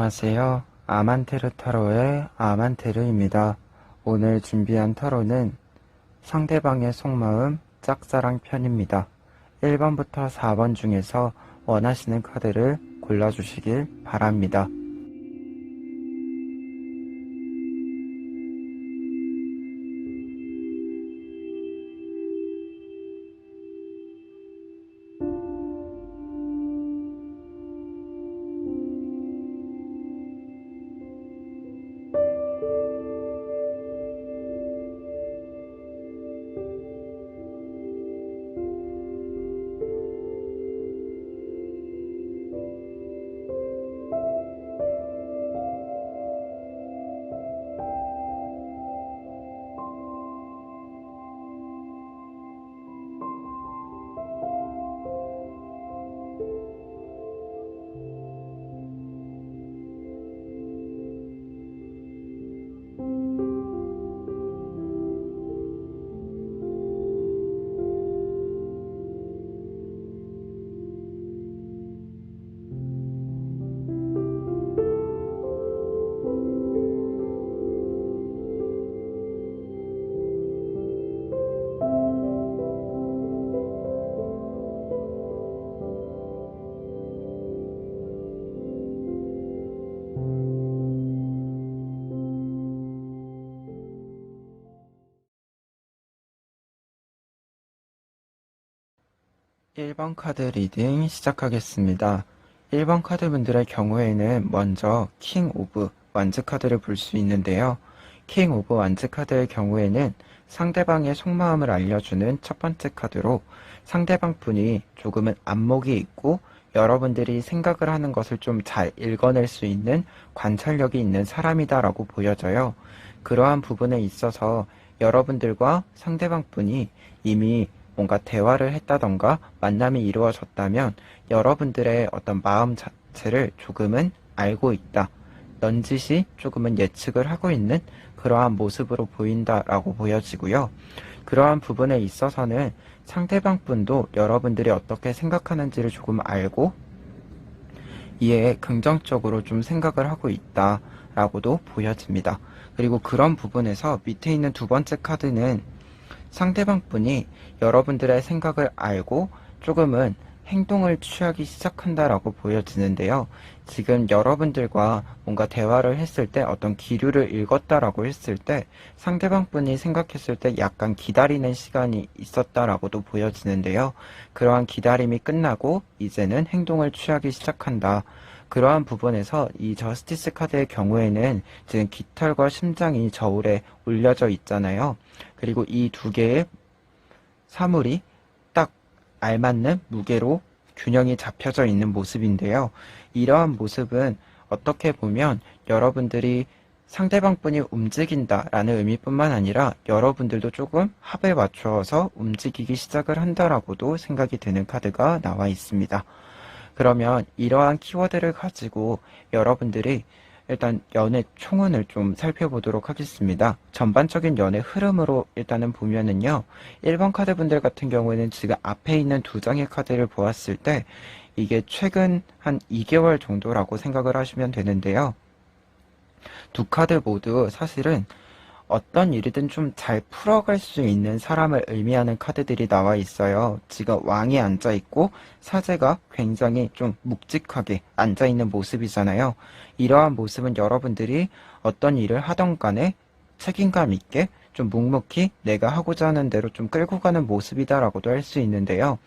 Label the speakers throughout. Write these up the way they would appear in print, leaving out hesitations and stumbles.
Speaker 1: 안녕하세요. 아만테르 타로의 아만테르입니다. 오늘 준비한 타로는 상대방의 속마음 짝사랑 편입니다. 1번부터 4번 중에서 원하시는 카드를 골라주시길 바랍니다. 1번 카드 리딩 시작하겠습니다. 1번 카드 분들의 경우에는 먼저 킹 오브 완즈 카드를 볼 수 있는데요. 킹 오브 완즈 카드의 경우에는 상대방의 속마음을 알려주는 첫 번째 카드로 상대방 분이 조금은 안목이 있고 여러분들이 생각을 하는 것을 좀 잘 읽어낼 수 있는 관찰력이 있는 사람이다라고 보여져요. 그러한 부분에 있어서 여러분들과 상대방 분이 이미 뭔가 대화를 했다던가 만남이 이루어졌다면 여러분들의 어떤 마음 자체를 조금은 알고 있다. 넌지시 조금은 예측을 하고 있는 그러한 모습으로 보인다라고 보여지고요. 그러한 부분에 있어서는 상대방 분도 여러분들이 어떻게 생각하는지를 조금 알고 이에 긍정적으로 좀 생각을 하고 있다라고도 보여집니다. 그리고 그런 부분에서 밑에 있는 두 번째 카드는 상대방 분이 여러분들의 생각을 알고 조금은 행동을 취하기 시작한다라고 보여지는데요. 지금 여러분들과 뭔가 대화를 했을 때 어떤 기류를 읽었다라고 했을 때 상대방 분이 생각했을 때 약간 기다리는 시간이 있었다라고도 보여지는데요. 그러한 기다림이 끝나고 이제는 행동을 취하기 시작한다. 그러한 부분에서 이 저스티스 카드의 경우에는 지금 깃털과 심장이 저울에 올려져 있잖아요. 그리고 이 두 개의 사물이 딱 알맞는 무게로 균형이 잡혀져 있는 모습인데요. 이러한 모습은 어떻게 보면 여러분들이 상대방 분이 움직인다라는 의미뿐만 아니라 여러분들도 조금 합에 맞추어서 움직이기 시작을 한다라고도 생각이 되는 카드가 나와 있습니다. 그러면 이러한 키워드를 가지고 여러분들이 일단 연애 총운을 좀 살펴보도록 하겠습니다. 전반적인 연애 흐름으로 일단은 보면은요. 1번 카드 분들 같은 경우에는 지금 앞에 있는 두 장의 카드를 보았을 때 이게 최근 한 2개월 정도라고 생각을 하시면 되는데요. 두 카드 모두 사실은 어떤 일이든 좀 잘 풀어갈 수 있는 사람을 의미하는 카드들이 나와 있어요. 지금 왕이 앉아있고 사제가 굉장히 좀 묵직하게 앉아있는 모습이잖아요. 이러한 모습은 여러분들이 어떤 일을 하던 간에 책임감 있게 좀 묵묵히 내가 하고자 하는 대로 좀 끌고 가는 모습이다라고도 할 수 있는데요.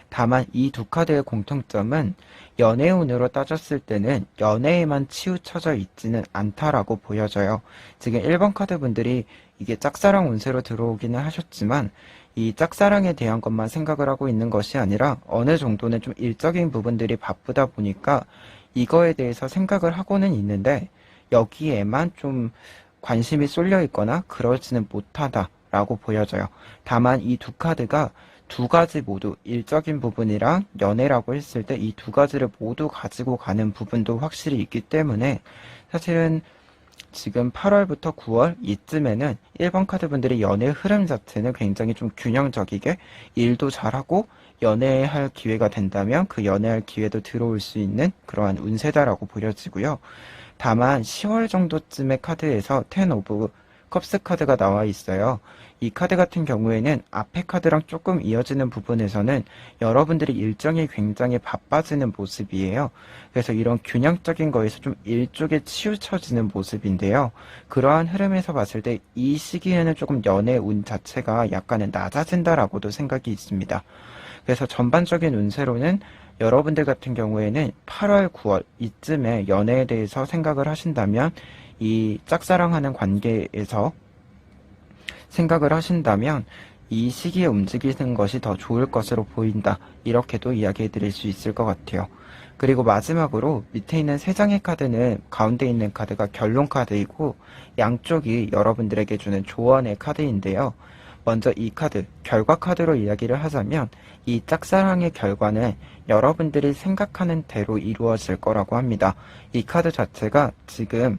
Speaker 1: 다만 이 두 카드의 공통점은 연애운으로 따졌을 때는 연애에만 치우쳐져 있지는 않다라고 보여져요. 지금 1번 카드 분들이 이게 짝사랑 운세로 들어오기는 하셨지만 이 짝사랑에 대한 것만 생각을 하고 있는 것이 아니라 어느 정도는 좀 일적인 부분들이 바쁘다 보니까 이거에 대해서 생각을 하고는 있는데 여기에만 좀 관심이 쏠려 있거나 그러지는 못하다라고 보여져요. 다만 이 두 카드가 두 가지 모두 일적인 부분이랑 연애라고 했을 때 이 두 가지를 모두 가지고 가는 부분도 확실히 있기 때문에 사실은 지금 8월부터 9월 이쯤에는 1번 카드 분들이 연애 흐름 자체는 굉장히 좀 균형적이게 일도 잘하고 연애할 기회가 된다면 그 연애할 기회도 들어올 수 있는 그러한 운세다라고 보여지고요. 다만 10월 정도쯤의 카드에서 10 오브 컵스 카드가 나와 있어요. 이 카드 같은 경우에는 앞에 카드랑 조금 이어지는 부분에서는 여러분들이 일정이 굉장히 바빠지는 모습이에요. 그래서 이런 균형적인 거에서 좀 일쪽에 치우쳐지는 모습인데요. 그러한 흐름에서 봤을 때 이 시기에는 조금 연애 운 자체가 약간은 낮아진다라고도 생각이 있습니다. 그래서 전반적인 운세로는 여러분들 같은 경우에는 8월, 9월 이쯤에 연애에 대해서 생각을 하신다면 이 짝사랑하는 관계에서 생각을 하신다면 이 시기에 움직이는 것이 더 좋을 것으로 보인다. 이렇게도 이야기해 드릴 수 있을 것 같아요. 그리고 마지막으로 밑에 있는 세 장의 카드는 가운데 있는 카드가 결론 카드이고 양쪽이 여러분들에게 주는 조언의 카드인데요. 먼저 이 카드, 결과 카드로 이야기를 하자면 이 짝사랑의 결과는 여러분들이 생각하는 대로 이루어질 거라고 합니다. 이 카드 자체가 지금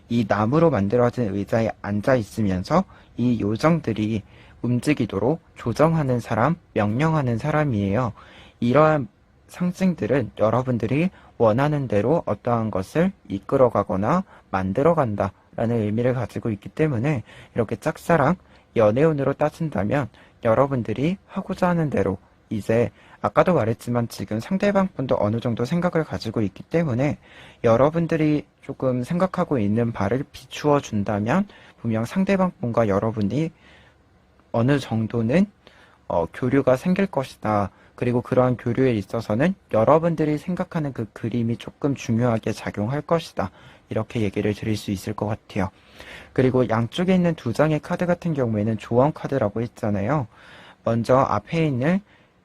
Speaker 1: 이 나무로 만들어진 의자에 앉아 있으면서 이 요정들이 움직이도록 조정하는 사람, 명령하는 사람이에요. 이러한 상징들은 여러분들이 원하는 대로 어떠한 것을 이끌어가거나 만들어간다 라는 의미를 가지고 있기 때문에 이렇게 짝사랑, 연애운으로 따진다면 여러분들이 하고자 하는 대로 이제 아까도 말했지만 지금 상대방 분도 어느 정도 생각을 가지고 있기 때문에 여러분들이 조금 생각하고 있는 바를 비추어 준다면 분명 상대방 분과 여러분이 어느 정도는 교류가 생길 것이다. 그리고 그러한 교류에 있어서는 여러분들이 생각하는 그 그림이 조금 중요하게 작용할 것이다. 이렇게 얘기를 드릴 수 있을 것 같아요. 그리고 양쪽에 있는 두 장의 카드 같은 경우에는 조언 카드라고 했잖아요. 먼저 앞에 있는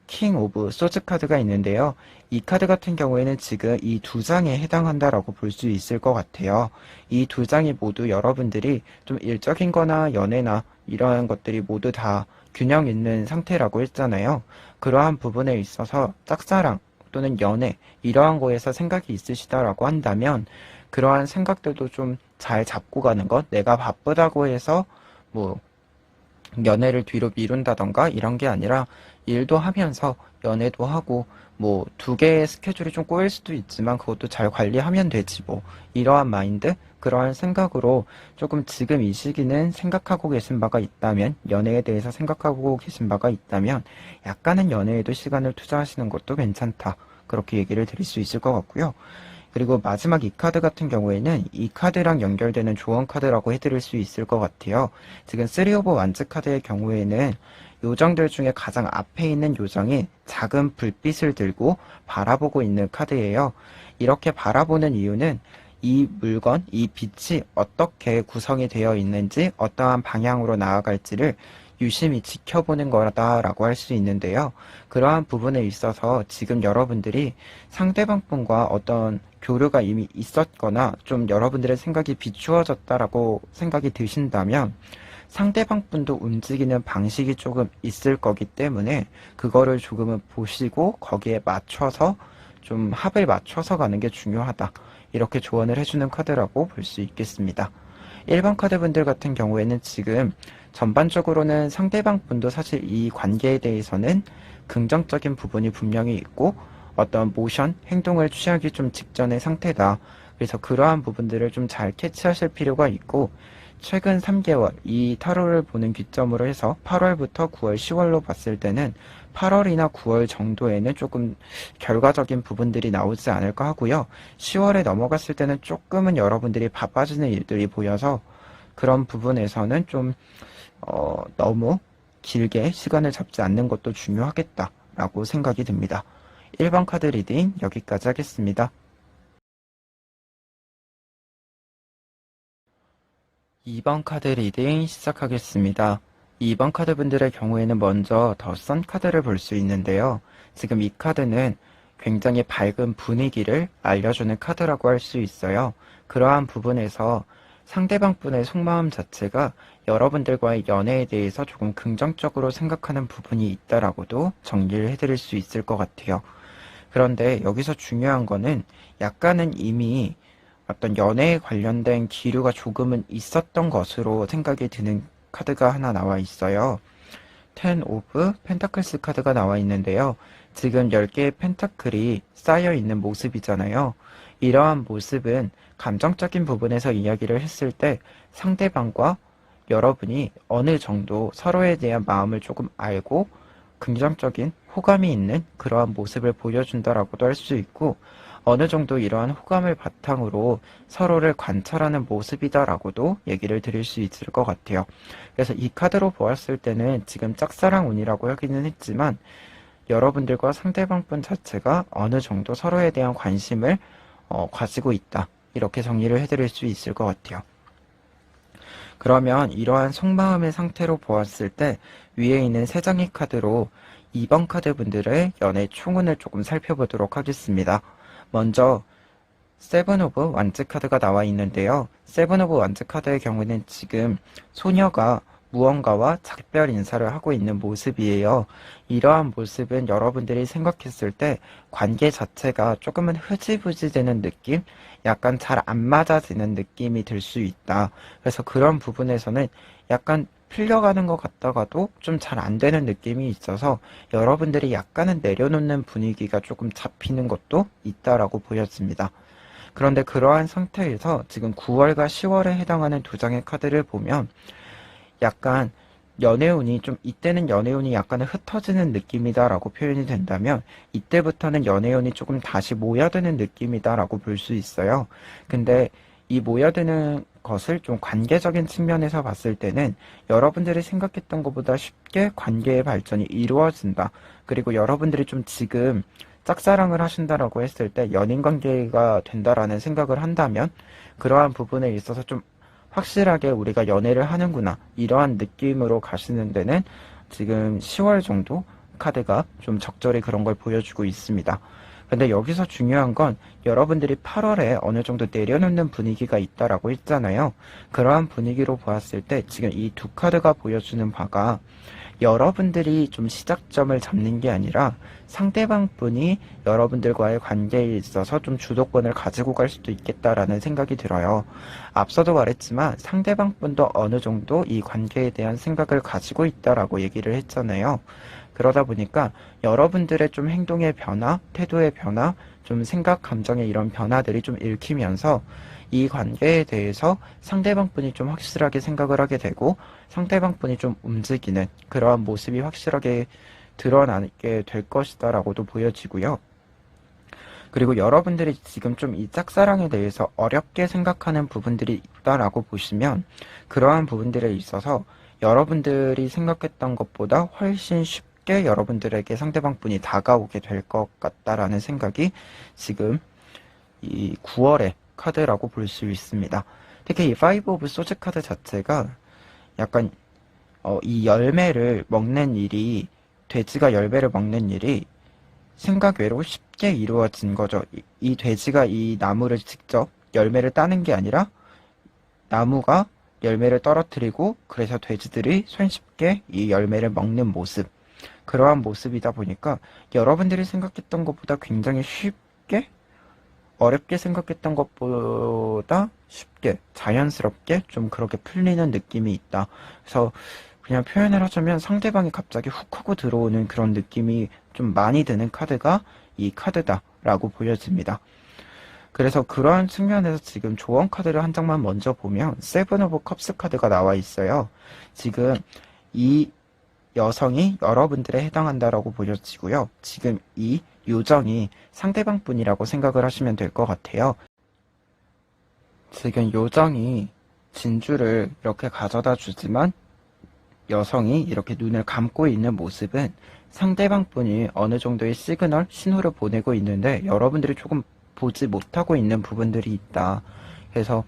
Speaker 1: 킹 오브 소즈 카드가 있는데요. 이 카드 같은 경우에는 지금 이 두 장에 해당한다라고 볼 수 있을 것 같아요. 이 두 장이 모두 여러분들이 좀 일적인 거나 연애나 이러한 것들이 모두 다 균형 있는 상태라고 했잖아요. 그러한 부분에 있어서 짝사랑 또는 연애 이러한 거에서 생각이 있으시다라고 한다면 그러한 생각들도 좀 잘 잡고 가는 것, 내가 바쁘다고 해서 뭐 연애를 뒤로 미룬다던가 이런 게 아니라 일도 하면서 연애도 하고 뭐 두 개의 스케줄이 좀 꼬일 수도 있지만 그것도 잘 관리하면 되지 뭐 이러한 마인드 그러한 생각으로 조금 지금 이 시기는 생각하고 계신 바가 있다면 연애에 대해서 생각하고 계신 바가 있다면 약간은 연애에도 시간을 투자하시는 것도 괜찮다 그렇게 얘기를 드릴 수 있을 것 같고요. 그리고 마지막 이 카드 같은 경우에는 이 카드랑 연결되는 조언 카드라고 해드릴 수 있을 것 같아요. 지금 3 오브 완즈 카드의 경우에는 요정들 중에 가장 앞에 있는 요정이 작은 불빛을 들고 바라보고 있는 카드예요. 이렇게 바라보는 이유는 이 물건, 이 빛이 어떻게 구성이 되어 있는지 어떠한 방향으로 나아갈지를 유심히 지켜보는 거다라고 할 수 있는데요. 그러한 부분에 있어서 지금 여러분들이 상대방 분과 어떤 교류가 이미 있었거나 좀 여러분들의 생각이 비추어졌다라고 생각이 드신다면 상대방 분도 움직이는 방식이 조금 있을 거기 때문에 그거를 조금은 보시고 거기에 맞춰서 좀 합을 맞춰서 가는 게 중요하다. 이렇게 조언을 해주는 카드라고 볼 수 있겠습니다. 1번 카드 분들 같은 경우에는 지금 전반적으로는 상대방 분도 사실 이 관계에 대해서는 긍정적인 부분이 분명히 있고 어떤 모션, 행동을 취하기 좀 직전의 상태다. 그래서 그러한 부분들을 좀 잘 캐치하실 필요가 있고 최근 3개월 이 타로를 보는 기점으로 해서 8월부터 9월, 10월로 봤을 때는 8월이나 9월 정도에는 조금 결과적인 부분들이 나오지 않을까 하고요. 10월에 넘어갔을 때는 조금은 여러분들이 바빠지는 일들이 보여서 그런 부분에서는 좀 너무 길게 시간을 잡지 않는 것도 중요하겠다라고 생각이 듭니다. 1번 카드 리딩 여기까지 하겠습니다. 2번 카드 리딩 시작하겠습니다. 2번 카드 분들의 경우에는 먼저 더 선 카드를 볼 수 있는데요. 지금 이 카드는 굉장히 밝은 분위기를 알려주는 카드라고 할 수 있어요. 그러한 부분에서 상대방 분의 속마음 자체가 여러분들과의 연애에 대해서 조금 긍정적으로 생각하는 부분이 있다라고도 정리를 해드릴 수 있을 것 같아요. 그런데 여기서 중요한 거는 약간은 이미 어떤 연애에 관련된 기류가 조금은 있었던 것으로 생각이 드는 카드가 하나 나와 있어요. 10 오브 펜타클스 카드가 나와 있는데요. 지금 10개의 펜타클이 쌓여 있는 모습이잖아요. 이러한 모습은 감정적인 부분에서 이야기를 했을 때 상대방과 여러분이 어느 정도 서로에 대한 마음을 조금 알고 긍정적인 호감이 있는 그러한 모습을 보여준다라고도 할 수 있고, 어느 정도 이러한 호감을 바탕으로 서로를 관찰하는 모습이다라고도 얘기를 드릴 수 있을 것 같아요. 그래서 이 카드로 보았을 때는 지금 짝사랑 운이라고 하기는 했지만 여러분들과 상대방분 자체가 어느 정도 서로에 대한 관심을 가지고 있다, 이렇게 정리를 해드릴 수 있을 것 같아요. 그러면 이러한 속마음의 상태로 보았을 때 위에 있는 세 장의 카드로 2번 카드 분들의 연애 총운을 조금 살펴보도록 하겠습니다. 먼저 세븐 오브 완즈 카드가 나와 있는데요. 세븐 오브 완즈 카드의 경우는 지금 소녀가 무언가와 작별 인사를 하고 있는 모습이에요. 이러한 모습은 여러분들이 생각했을 때 관계 자체가 조금은 흐지부지 되는 느낌? 약간 잘 안 맞아지는 느낌이 들 수 있다. 그래서 그런 부분에서는 약간 풀려가는 것 같다가도 좀 잘 안 되는 느낌이 있어서 여러분들이 약간은 내려놓는 분위기가 조금 잡히는 것도 있다라고 보여집니다. 그런데 그러한 상태에서 지금 9월과 10월에 해당하는 두 장의 카드를 보면 약간 연애운이 좀, 이때는 연애운이 약간은 흩어지는 느낌이다라고 표현이 된다면 이때부터는 연애운이 조금 다시 모여드는 느낌이다라고 볼 수 있어요. 근데 이 모여드는 것을 좀 관계적인 측면에서 봤을 때는 여러분들이 생각했던 것보다 쉽게 관계의 발전이 이루어진다. 그리고 여러분들이 좀 지금 짝사랑을 하신다라고 했을 때 연인 관계가 된다라는 생각을 한다면 그러한 부분에 있어서 좀 확실하게 우리가 연애를 하는구나, 이러한 느낌으로 가시는 데는 지금 10월 정도 카드가 좀 적절히 그런 걸 보여주고 있습니다. 근데 여기서 중요한 건 여러분들이 8월에 어느 정도 내려놓는 분위기가 있다라고 했잖아요. 그러한 분위기로 보았을 때 지금 이 두 카드가 보여주는 바가 여러분들이 좀 시작점을 잡는 게 아니라 상대방 분이 여러분들과의 관계에 있어서 좀 주도권을 가지고 갈 수도 있겠다라는 생각이 들어요. 앞서도 말했지만 상대방 분도 어느 정도 이 관계에 대한 생각을 가지고 있다라고 얘기를 했잖아요. 그러다 보니까 여러분들의 좀 행동의 변화, 태도의 변화, 좀 생각, 감정의 이런 변화들이 좀 읽히면서 이 관계에 대해서 상대방 분이 좀 확실하게 생각을 하게 되고 상대방 분이 좀 움직이는 그러한 모습이 확실하게 드러나게 될 것이다 라고도 보여지고요. 그리고 여러분들이 지금 좀 이 짝사랑에 대해서 어렵게 생각하는 부분들이 있다라고 보시면 그러한 부분들에 있어서 여러분들이 생각했던 것보다 훨씬 쉽게 여러분들에게 상대방 분이 다가오게 될 것 같다라는 생각이 지금 이 9월의 카드라고 볼 수 있습니다. 특히 이 5 오브 소즈 카드 자체가 약간 이 열매를 먹는 일이, 돼지가 열매를 먹는 일이 생각 외로 쉽게 이루어진 거죠. 이 돼지가 이 나무를 직접 열매를 따는 게 아니라 나무가 열매를 떨어뜨리고 그래서 돼지들이 손쉽게 이 열매를 먹는 모습, 그러한 모습이다 보니까 여러분들이 생각했던 것보다 굉장히 쉽게, 어렵게 생각했던 것보다 쉽게 자연스럽게 좀 그렇게 풀리는 느낌이 있다. 그래서 그냥 표현을 하자면 상대방이 갑자기 훅 하고 들어오는 그런 느낌이 좀 많이 드는 카드가 이 카드다라고 보여집니다. 그래서 그러한 측면에서 지금 조언 카드를 한 장만 먼저 보면 세븐 오브 컵스 카드가 나와 있어요. 지금 이 여성이 여러분들에 해당한다라고 보여지고요. 지금 이 요정이 상대방 분이라고 생각을 하시면 될 것 같아요. 지금 요정이 진주를 이렇게 가져다 주지만 여성이 이렇게 눈을 감고 있는 모습은 상대방 분이 어느 정도의 시그널, 신호를 보내고 있는데 여러분들이 조금 보지 못하고 있는 부분들이 있다. 그래서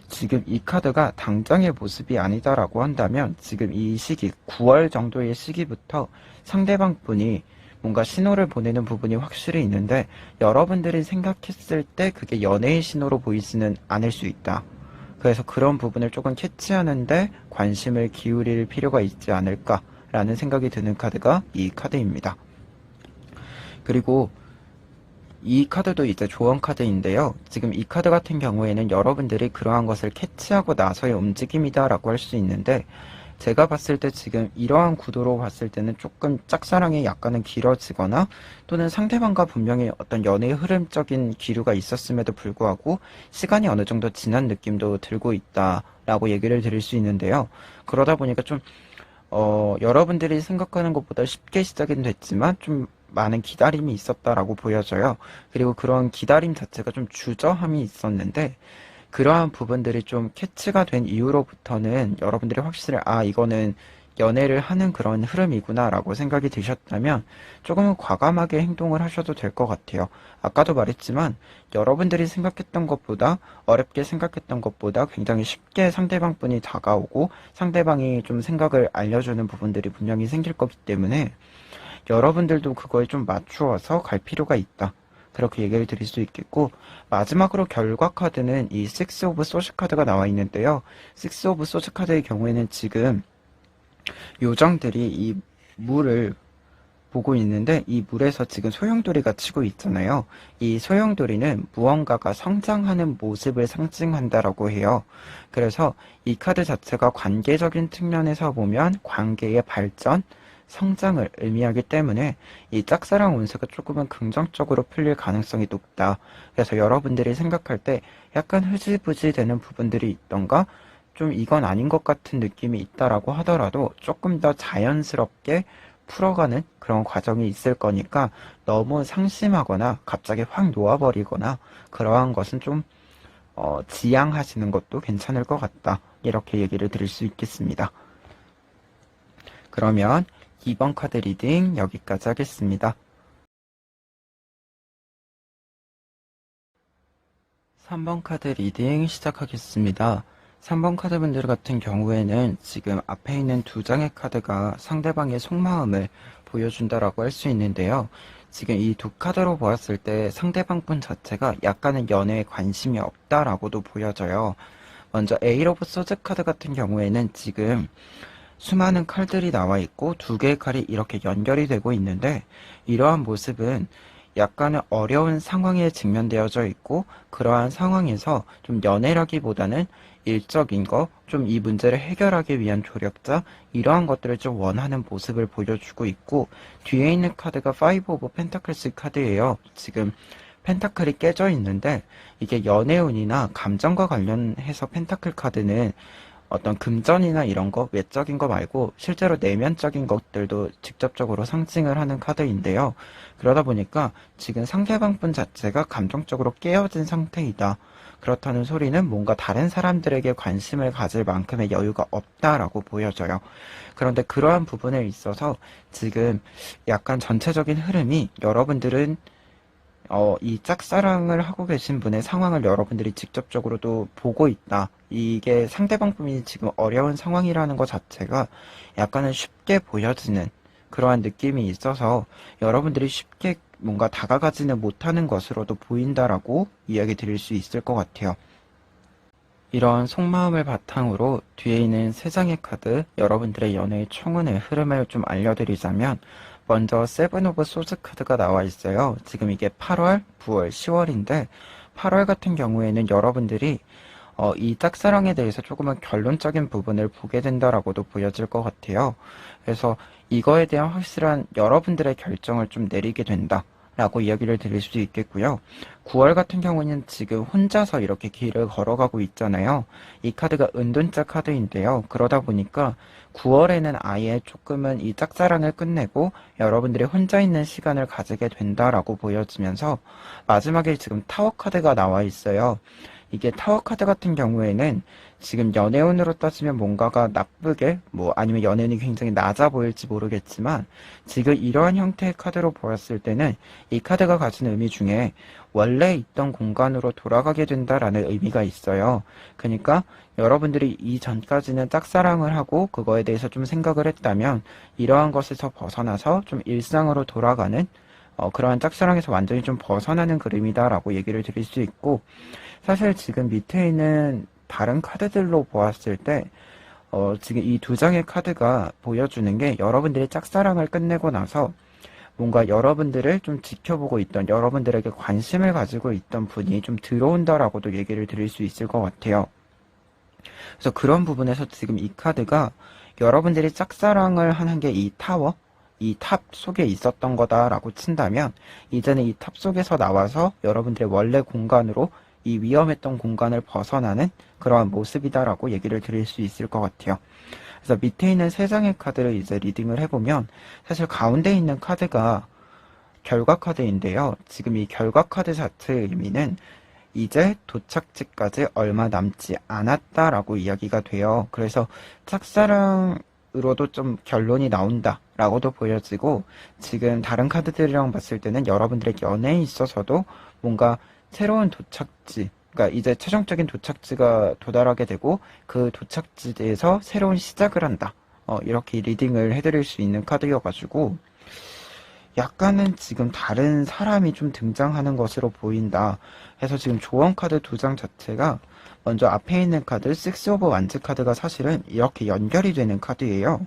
Speaker 1: 지금 이 카드가 당장의 모습이 아니다라고 한다면 지금 이 시기, 9월 정도의 시기부터 상대방 분이 뭔가 신호를 보내는 부분이 확실히 있는데 여러분들이 생각했을 때 그게 연애의 신호로 보이지는 않을 수 있다. 그래서 그런 부분을 조금 캐치하는데 관심을 기울일 필요가 있지 않을까라는 생각이 드는 카드가 이 카드입니다. 그리고 이 카드도 이제 조언 카드인데요. 지금 이 카드 같은 경우에는 여러분들이 그러한 것을 캐치하고 나서의 움직임이다라고 할 수 있는데, 제가 봤을 때 지금 이러한 구도로 봤을 때는 조금 짝사랑이 약간은 길어지거나 또는 상대방과 분명히 어떤 연애의 흐름적인 기류가 있었음에도 불구하고 시간이 어느 정도 지난 느낌도 들고 있다라고 얘기를 드릴 수 있는데요. 그러다 보니까 좀 여러분들이 생각하는 것보다 쉽게 시작은 됐지만 좀 많은 기다림이 있었다라고 보여져요. 그리고 그런 기다림 자체가 좀 주저함이 있었는데, 그러한 부분들이 좀 캐치가 된 이후로부터는 여러분들이 확실히 이거는 연애를 하는 그런 흐름이구나 라고 생각이 드셨다면 조금은 과감하게 행동을 하셔도 될 것 같아요. 아까도 말했지만 여러분들이 생각했던 것보다, 어렵게 생각했던 것보다 굉장히 쉽게 상대방 분이 다가오고 상대방이 좀 생각을 알려주는 부분들이 분명히 생길 거기 때문에 여러분들도 그거에 좀 맞추어서 갈 필요가 있다, 그렇게 얘기를 드릴 수 있겠고, 마지막으로 결과 카드는 이 6 오브 소드 카드가 나와 있는데요. 6 오브 소드 카드의 경우에는 지금 요정들이 이 물을 보고 있는데, 이 물에서 지금 소용돌이가 치고 있잖아요. 이 소용돌이는 무언가가 성장하는 모습을 상징한다라고 해요. 그래서 이 카드 자체가 관계적인 측면에서 보면 관계의 발전, 성장을 의미하기 때문에 이 짝사랑 운세가 조금은 긍정적으로 풀릴 가능성이 높다. 그래서 여러분들이 생각할 때 약간 흐지부지 되는 부분들이 있던가, 좀 이건 아닌 것 같은 느낌이 있다라고 하더라도 조금 더 자연스럽게 풀어가는 그런 과정이 있을 거니까, 너무 상심하거나 갑자기 확 놓아버리거나 그러한 것은 좀 지양하시는 것도 괜찮을 것 같다, 이렇게 얘기를 드릴 수 있겠습니다. 그러면 2번 카드 리딩 여기까지 하겠습니다. 3번 카드 리딩 시작하겠습니다. 3번 카드분들 같은 경우에는 지금 앞에 있는 두 장의 카드가 상대방의 속마음을 보여준다라고 할 수 있는데요. 지금 이 두 카드로 보았을 때 상대방 분 자체가 약간은 연애에 관심이 없다라고도 보여져요. 먼저 에이 오브 소드 카드 같은 경우에는 지금 수많은 칼들이 나와 있고 두 개의 칼이 이렇게 연결이 되고 있는데, 이러한 모습은 약간은 어려운 상황에 직면되어져 있고, 그러한 상황에서 좀 연애라기보다는 일적인 거, 좀 이 문제를 해결하기 위한 조력자, 이러한 것들을 좀 원하는 모습을 보여주고 있고, 뒤에 있는 카드가 5 오브 펜타클스 카드예요. 지금 펜타클이 깨져 있는데, 이게 연애운이나 감정과 관련해서 펜타클 카드는 어떤 금전이나 이런 거, 외적인 거 말고 실제로 내면적인 것들도 직접적으로 상징을 하는 카드인데요. 그러다 보니까 지금 상대방 분 자체가 감정적으로 깨어진 상태이다, 그렇다는 소리는 뭔가 다른 사람들에게 관심을 가질 만큼의 여유가 없다라고 보여져요. 그런데 그러한 부분에 있어서 지금 약간 전체적인 흐름이, 여러분들은 이 짝사랑을 하고 계신 분의 상황을 여러분들이 직접적으로도 보고 있다. 이게 상대방 분이 지금 어려운 상황이라는 것 자체가 약간은 쉽게 보여지는 그러한 느낌이 있어서 여러분들이 쉽게 뭔가 다가가지는 못하는 것으로도 보인다라고 이야기 드릴 수 있을 것 같아요. 이런 속마음을 바탕으로 뒤에 있는 세 장의 카드, 여러분들의 연애의 총은의 흐름을 좀 알려드리자면, 먼저 세븐 오브 소드 카드가 나와 있어요. 지금 이게 8월, 9월, 10월인데 8월 같은 경우에는 여러분들이 이 짝사랑에 대해서 조금은 결론적인 부분을 보게 된다라고도 보여질 것 같아요. 그래서 이거에 대한 확실한 여러분들의 결정을 좀 내리게 된다 라고 이야기를 드릴 수 있겠고요. 9월 같은 경우는 지금 혼자서 이렇게 길을 걸어가고 있잖아요. 이 카드가 은둔자 카드인데요. 그러다 보니까 9월에는 아예 조금은 이 짝사랑을 끝내고 여러분들이 혼자 있는 시간을 가지게 된다라고 보여지면서, 마지막에 지금 타워 카드가 나와 있어요. 이게 타워 카드 같은 경우에는 지금 연애운으로 따지면 뭔가가 나쁘게, 뭐 아니면 연애운이 굉장히 낮아 보일지 모르겠지만, 지금 이러한 형태의 카드로 보았을 때는 이 카드가 가지는 의미 중에 원래 있던 공간으로 돌아가게 된다라는 의미가 있어요. 그러니까 여러분들이 이전까지는 짝사랑을 하고 그거에 대해서 좀 생각을 했다면, 이러한 것에서 벗어나서 좀 일상으로 돌아가는, 그러한 짝사랑에서 완전히 좀 벗어나는 그림이다라고 얘기를 드릴 수 있고, 사실 지금 밑에 있는 다른 카드들로 보았을 때 지금 이 두 장의 카드가 보여주는 게, 여러분들이 짝사랑을 끝내고 나서 뭔가 여러분들을 좀 지켜보고 있던, 여러분들에게 관심을 가지고 있던 분이 좀 들어온다라고도 얘기를 드릴 수 있을 것 같아요. 그래서 그런 부분에서 지금 이 카드가 여러분들이 짝사랑을 하는 게 이 타워, 이 탑 속에 있었던 거다라고 친다면, 이제는 이 탑 속에서 나와서 여러분들의 원래 공간으로, 이 위험했던 공간을 벗어나는 그러한 모습이다라고 얘기를 드릴 수 있을 것 같아요. 그래서 밑에 있는 세 장의 카드를 이제 리딩을 해보면, 사실 가운데 있는 카드가 결과 카드인데요. 지금 이 결과 카드 자체의 의미는 이제 도착지까지 얼마 남지 않았다라고 이야기가 돼요. 그래서 짝사랑으로도 좀 결론이 나온다라고도 보여지고, 지금 다른 카드들이랑 봤을 때는 여러분들의 연애에 있어서도 뭔가 새로운 도착지, 그러니까 이제 최종적인 도착지가 도달하게 되고 그 도착지에서 새로운 시작을 한다. 이렇게 리딩을 해드릴 수 있는 카드여가지고 약간은 지금 다른 사람이 좀 등장하는 것으로 보인다 해서 지금 조언 카드 두 장 자체가, 먼저 앞에 있는 카드 식스 오브 완즈 카드가 사실은 이렇게 연결이 되는 카드예요.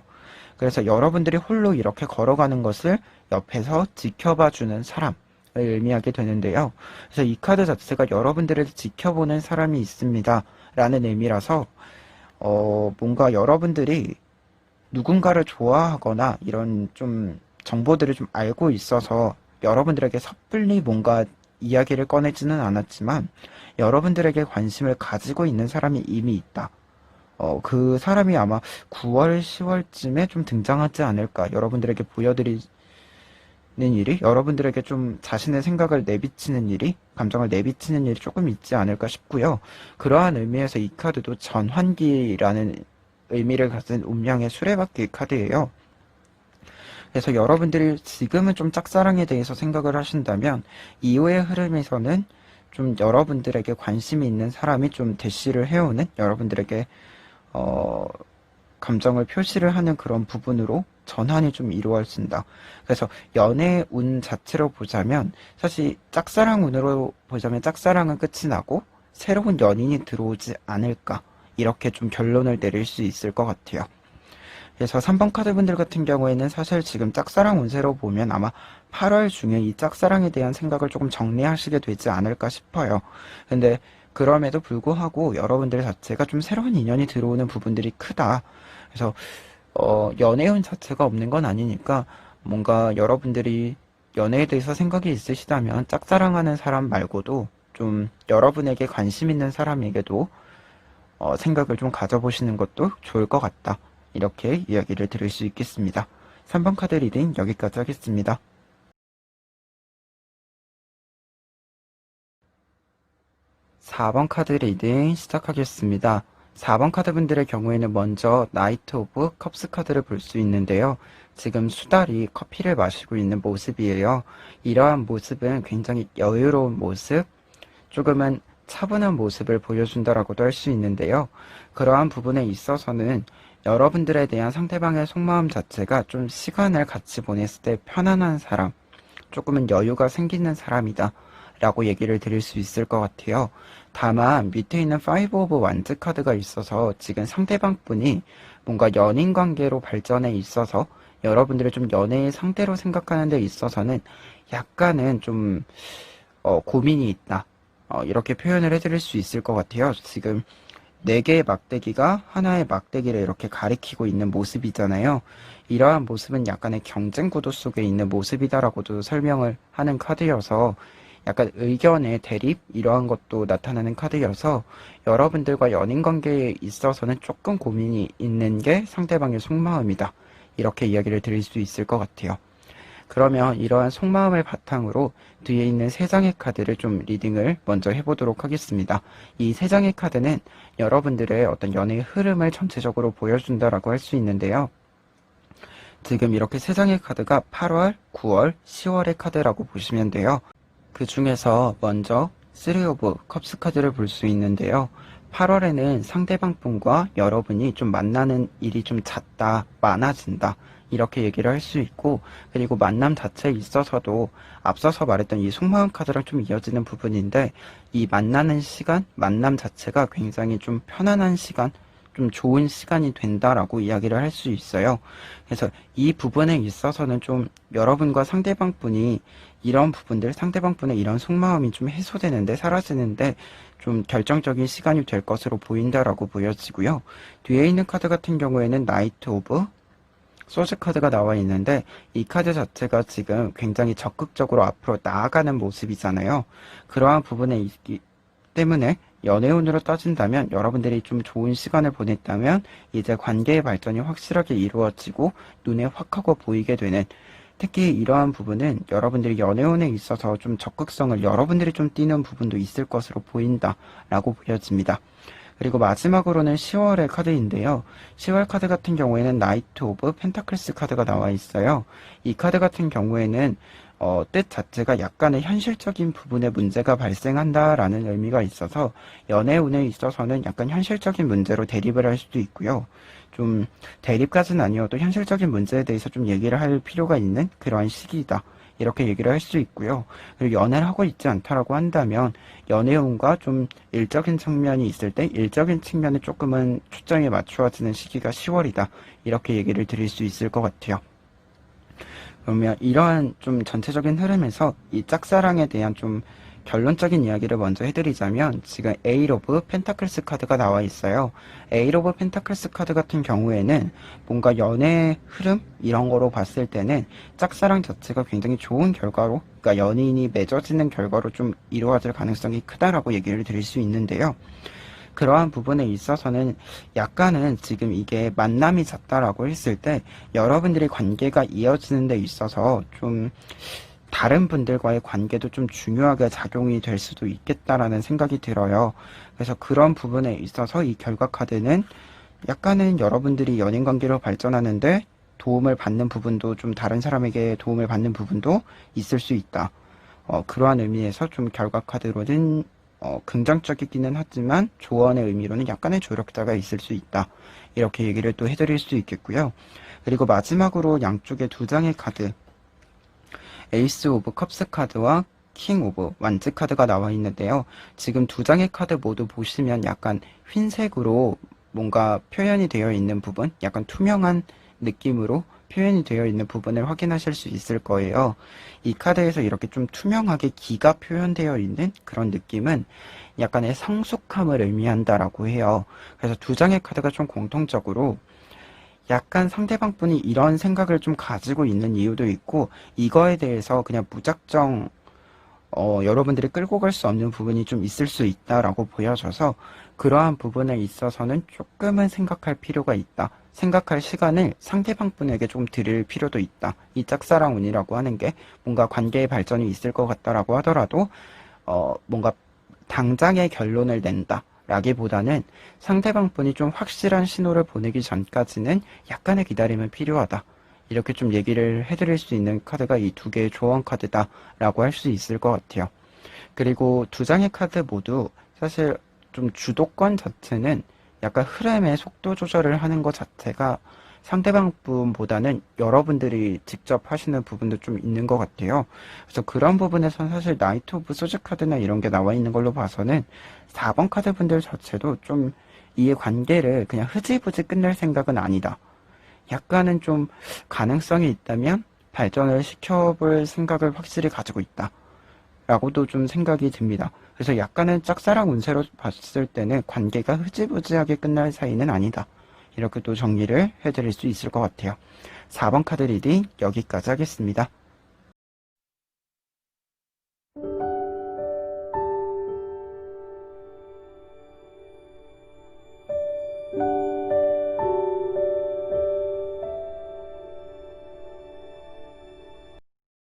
Speaker 1: 그래서 여러분들이 홀로 이렇게 걸어가는 것을 옆에서 지켜봐주는 사람을 의미하게 되는데요. 그래서 이 카드 자체가 여러분들을 지켜보는 사람이 있습니다 라는 의미라서 뭔가 여러분들이 누군가를 좋아하거나 이런 좀 정보들을 좀 알고 있어서 여러분들에게 섣불리 뭔가 이야기를 꺼내지는 않았지만 여러분들에게 관심을 가지고 있는 사람이 이미 있다. 그 사람이 아마 9월, 10월쯤에 좀 등장하지 않을까. 여러분들에게 보여드리는 일이, 여러분들에게 좀 자신의 생각을 내비치는 일이, 감정을 내비치는 일이 조금 있지 않을까 싶고요. 그러한 의미에서 이 카드도 전환기라는 의미를 가진 운명의 수레바퀴 카드예요. 그래서 여러분들이 지금은 좀 짝사랑에 대해서 생각을 하신다면 이후의 흐름에서는 좀 여러분들에게 관심이 있는 사람이 좀 대시를 해오는, 여러분들에게 감정을 표시를 하는 그런 부분으로 전환이 좀 이루어진다. 그래서 연애 운 자체로 보자면, 사실 짝사랑 운으로 보자면 짝사랑은 끝이 나고 새로운 연인이 들어오지 않을까, 이렇게 좀 결론을 내릴 수 있을 것 같아요. 그래서 3번 카드분들 같은 경우에는 사실 지금 짝사랑 운세로 보면 아마 8월 중에 이 짝사랑에 대한 생각을 조금 정리하시게 되지 않을까 싶어요. 근데 그럼에도 불구하고 여러분들 자체가 좀 새로운 인연이 들어오는 부분들이 크다. 그래서 연애운 자체가 없는 건 아니니까, 뭔가 여러분들이 연애에 대해서 생각이 있으시다면 짝사랑하는 사람 말고도 좀 여러분에게 관심 있는 사람에게도 생각을 좀 가져보시는 것도 좋을 것 같다. 이렇게 이야기를 드릴 수 있겠습니다. 3번 카드 리딩 여기까지 하겠습니다. 4번 카드 리딩 시작하겠습니다. 4번 카드 분들의 경우에는 먼저 나이트 오브 컵스 카드를 볼 수 있는데요. 지금 수달이 커피를 마시고 있는 모습이에요. 이러한 모습은 굉장히 여유로운 모습, 조금은 차분한 모습을 보여준다라고도 할 수 있는데요. 그러한 부분에 있어서는 여러분들에 대한 상대방의 속마음 자체가 좀 시간을 같이 보냈을 때 편안한 사람, 조금은 여유가 생기는 사람이다 라고 얘기를 드릴 수 있을 것 같아요. 다만 밑에 있는 5 오브 완즈 카드가 있어서 지금 상대방 분이 뭔가 연인 관계로 발전에 있어서 여러분들을 좀 연애의 상대로 생각하는 데 있어서는 약간은 좀 고민이 있다, 이렇게 표현을 해드릴 수 있을 것 같아요. 지금 4개의 막대기가 하나의 막대기를 이렇게 가리키고 있는 모습이잖아요. 이러한 모습은 약간의 경쟁 구도 속에 있는 모습이다라고도 설명을 하는 카드여서, 약간 의견의 대립, 이러한 것도 나타나는 카드여서 여러분들과 연인 관계에 있어서는 조금 고민이 있는 게 상대방의 속마음이다, 이렇게 이야기를 드릴 수 있을 것 같아요. 그러면 이러한 속마음을 바탕으로 뒤에 있는 3장의 카드를 좀 리딩을 먼저 해보도록 하겠습니다. 이 3장의 카드는 여러분들의 어떤 연애의 흐름을 전체적으로 보여준다라고 할 수 있는데요. 지금 이렇게 3장의 카드가 8월, 9월, 10월의 카드라고 보시면 돼요. 그 중에서 먼저 3 오브 컵스 카드를 볼 수 있는데요. 8월에는 상대방 분과 여러분이 좀 만나는 일이 좀 잦다, 많아진다, 이렇게 얘기를 할 수 있고, 그리고 만남 자체에 있어서도 앞서서 말했던 이 속마음 카드랑 좀 이어지는 부분인데, 이 만나는 시간, 만남 자체가 굉장히 좀 편안한 시간, 좀 좋은 시간이 된다라고 이야기를 할 수 있어요. 그래서 이 부분에 있어서는 좀 여러분과 상대방 분이 이런 부분들, 상대방 분의 이런 속마음이 좀 해소되는데, 사라지는데 좀 결정적인 시간이 될 것으로 보인다라고 보여지고요. 뒤에 있는 카드 같은 경우에는 나이트 오브 소즈 카드가 나와 있는데, 이 카드 자체가 지금 굉장히 적극적으로 앞으로 나아가는 모습이잖아요. 그러한 부분에 있기 때문에 연애운으로 따진다면, 여러분들이 좀 좋은 시간을 보냈다면 이제 관계의 발전이 확실하게 이루어지고 눈에 확 하고 보이게 되는, 특히 이러한 부분은 여러분들이 연애운에 있어서 좀 적극성을 여러분들이 좀 띠는 부분도 있을 것으로 보인다라고 보여집니다. 그리고 마지막으로는 10월의 카드인데요. 10월 카드 같은 경우에는 나이트 오브 펜타클스 카드가 나와 있어요. 이 카드 같은 경우에는 뜻 자체가 약간의 현실적인 부분에 문제가 발생한다라는 의미가 있어서, 연애운에 있어서는 약간 현실적인 문제로 대립을 할 수도 있고요. 좀 대립까지는 아니어도 현실적인 문제에 대해서 좀 얘기를 할 필요가 있는 그러한 시기이다, 이렇게 얘기를 할 수 있고요. 그리고 연애를 하고 있지 않다라고 한다면 연애운과 좀 일적인 측면이 있을 때 일적인 측면에 조금은 초점이 맞추어지는 시기가 10월이다, 이렇게 얘기를 드릴 수 있을 것 같아요. 그러면 이러한 좀 전체적인 흐름에서 이 짝사랑에 대한 좀 결론적인 이야기를 먼저 해드리자면, 지금 에잇 오브 펜타클스 카드가 나와 있어요. 에잇 오브 펜타클스 카드 같은 경우에는 뭔가 연애 흐름 이런 거로 봤을 때는 짝사랑 자체가 굉장히 좋은 결과로, 그러니까 연인이 맺어지는 결과로 좀 이루어질 가능성이 크다라고 얘기를 드릴 수 있는데요. 그러한 부분에 있어서는 약간은 지금 이게 만남이 잦다라고 했을 때 여러분들의 관계가 이어지는 데 있어서 좀 다른 분들과의 관계도 좀 중요하게 작용이 될 수도 있겠다라는 생각이 들어요. 그래서 그런 부분에 있어서 이 결과 카드는 약간은 여러분들이 연인 관계로 발전하는데 도움을 받는 부분도, 좀 다른 사람에게 도움을 받는 부분도 있을 수 있다. 그러한 의미에서 좀 결과 카드로는 긍정적이기는 하지만 조언의 의미로는 약간의 조력자가 있을 수 있다, 이렇게 얘기를 또 해드릴 수 있겠고요. 그리고 마지막으로 양쪽에 두 장의 카드, 에이스 오브 컵스 카드와 킹 오브 완즈 카드가 나와 있는데요. 지금 두 장의 카드 모두 보시면 약간 흰색으로 뭔가 표현이 되어 있는 부분, 약간 투명한 느낌으로 표현이 되어 있는 부분을 확인하실 수 있을 거예요. 이 카드에서 이렇게 좀 투명하게 기가 표현되어 있는 그런 느낌은 약간의 성숙함을 의미한다라고 해요. 그래서 두 장의 카드가 좀 공통적으로 약간 상대방 분이 이런 생각을 좀 가지고 있는 이유도 있고, 이거에 대해서 그냥 무작정 여러분들이 끌고 갈 수 없는 부분이 좀 있을 수 있다라고 보여져서, 그러한 부분에 있어서는 조금은 생각할 필요가 있다, 생각할 시간을 상대방 분에게 좀 드릴 필요도 있다. 이 짝사랑 운이라고 하는 게 뭔가 관계의 발전이 있을 것 같다라고 하더라도 뭔가 당장의 결론을 낸다 라기보다는 상대방 분이 좀 확실한 신호를 보내기 전까지는 약간의 기다림은 필요하다, 이렇게 좀 얘기를 해드릴 수 있는 카드가 이 두 개의 조언 카드다 라고 할 수 있을 것 같아요. 그리고 두 장의 카드 모두 사실 좀 주도권 자체는 약간 흐름의 속도 조절을 하는 것 자체가 상대방 분보다는 여러분들이 직접 하시는 부분도 좀 있는 것 같아요. 그래서 그런 부분에선 사실 나이트 오브 소즈 카드나 이런 게 나와 있는 걸로 봐서는 4번 카드 분들 자체도 좀 이 관계를 그냥 흐지부지 끝낼 생각은 아니다, 약간은 좀 가능성이 있다면 발전을 시켜볼 생각을 확실히 가지고 있다 라고도 좀 생각이 듭니다. 그래서 약간은 짝사랑 운세로 봤을 때는 관계가 흐지부지하게 끝날 사이는 아니다, 이렇게 또 정리를 해드릴 수 있을 것 같아요. 4번 카드 리딩 여기까지 하겠습니다.